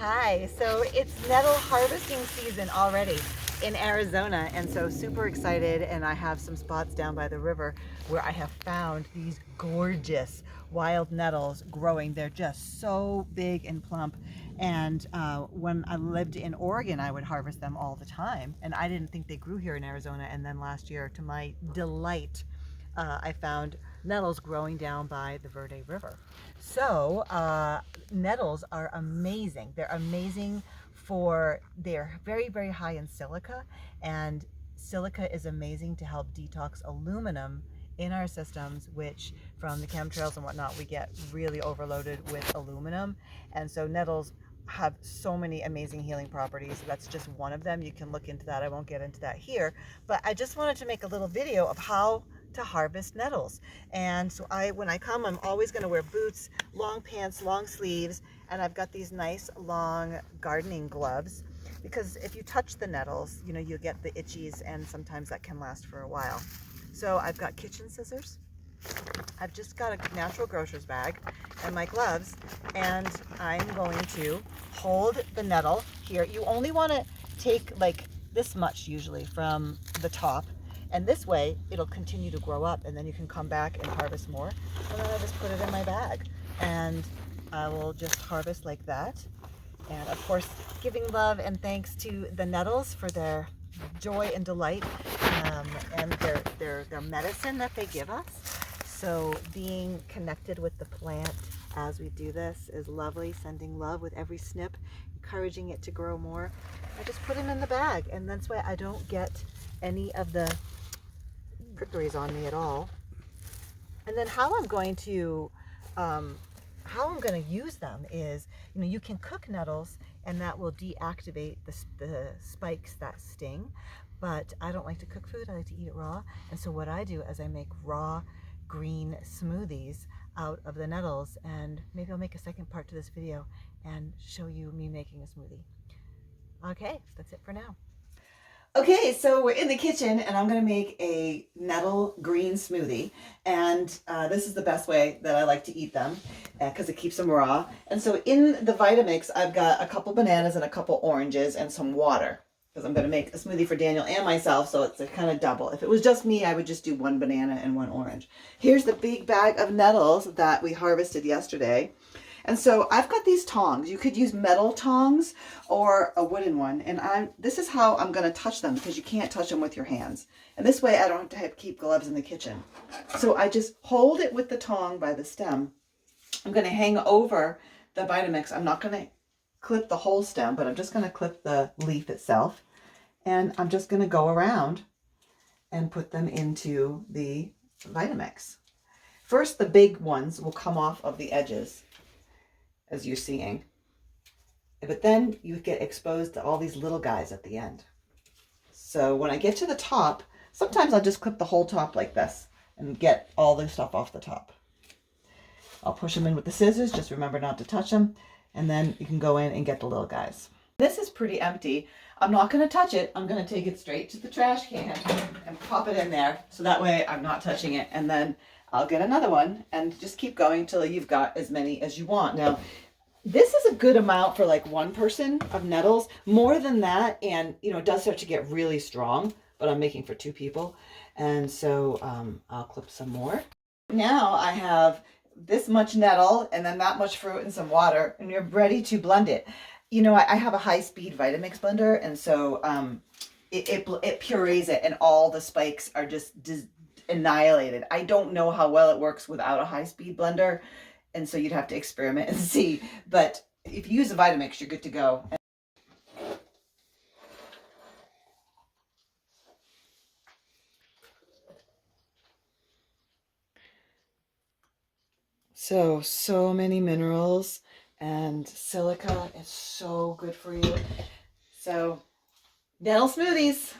Hi, so it's nettle harvesting season already in Arizona, and so super excited. And I have some spots down by the river where I have found these gorgeous wild nettles growing. They're just so big and plump. And when I lived in Oregon, I would harvest them all the time, and I didn't think they grew here in Arizona. And then last year, to my delight, I found nettles growing down by the Verde River. So nettles are amazing. They're amazing they're very, very high in silica, and silica is amazing to help detox aluminum in our systems, which from the chemtrails and whatnot, we get really overloaded with aluminum. And so nettles have so many amazing healing properties. That's just one of them. You can look into that. I won't get into that here, but I just wanted to make a little video of how to harvest nettles. And so when I come, I'm always going to wear boots, long pants, long sleeves, and I've got these nice long gardening gloves, because if you touch the nettles, you get the itchies, and sometimes that can last for a while. So I've got kitchen scissors. I've just got a natural grocer's bag and my gloves, and I'm going to hold the nettle here. You only want to take like this much usually from the top, and this way it'll continue to grow up, and then you can come back and harvest more. And then I just put it in my bag, and I will just harvest like that. And of course, giving love and thanks to the nettles for their joy and delight, and their medicine that they give us. So being connected with the plant as we do this is lovely, sending love with every snip, encouraging it to grow more. I just put them in the bag, and that's why I don't get any of the prickles on me at all. And then how I'm going to use them is, you can cook nettles, and that will deactivate the spikes that sting. But I don't like to cook food. I like to eat it raw. And so what I do is I make raw green smoothies out of the nettles, and maybe I'll make a second part to this video and show you me making a smoothie. Okay, that's it for now. Okay, so we're in the kitchen, and I'm going to make a nettle green smoothie, and this is the best way that I like to eat them because it keeps them raw. And so in the Vitamix, I've got a couple bananas and a couple oranges and some water, because I'm going to make a smoothie for Daniel and myself, so it's a kind of double. If it was just me, I would just do one banana and one orange. Here's the big bag of nettles that we harvested yesterday. And so I've got these tongs. You could use metal tongs or a wooden one. And this is how I'm going to touch them, because you can't touch them with your hands. And this way I don't have to keep gloves in the kitchen. So I just hold it with the tong by the stem. I'm going to hang over the Vitamix. I'm not going to clip the whole stem, but I'm just going to clip the leaf itself. And I'm just going to go around and put them into the Vitamix. First, the big ones will come off of the edges, as you're seeing. But then you get exposed to all these little guys at the end. So when I get to the top, sometimes I'll just clip the whole top like this and get all the stuff off the top. I'll push them in with the scissors, just remember not to touch them, and then you can go in and get the little guys. This is pretty empty. I'm not going to touch it. I'm going to take it straight to the trash can and pop it in there, so that way I'm not touching it. And then I'll get another one and just keep going until you've got as many as you want. Now, this is a good amount for like one person of nettles. More than that, and it does start to get really strong, but I'm making for two people. And so I'll clip some more. Now I have this much nettle and then that much fruit and some water, and you're ready to blend it. I have a high-speed Vitamix blender, and so it purees it, and all the spikes are just annihilated. I don't know how well it works without a high-speed blender, and so you'd have to experiment and see. But if you use a Vitamix, you're good to go. So many minerals, and silica is so good for you. So, nettle smoothies.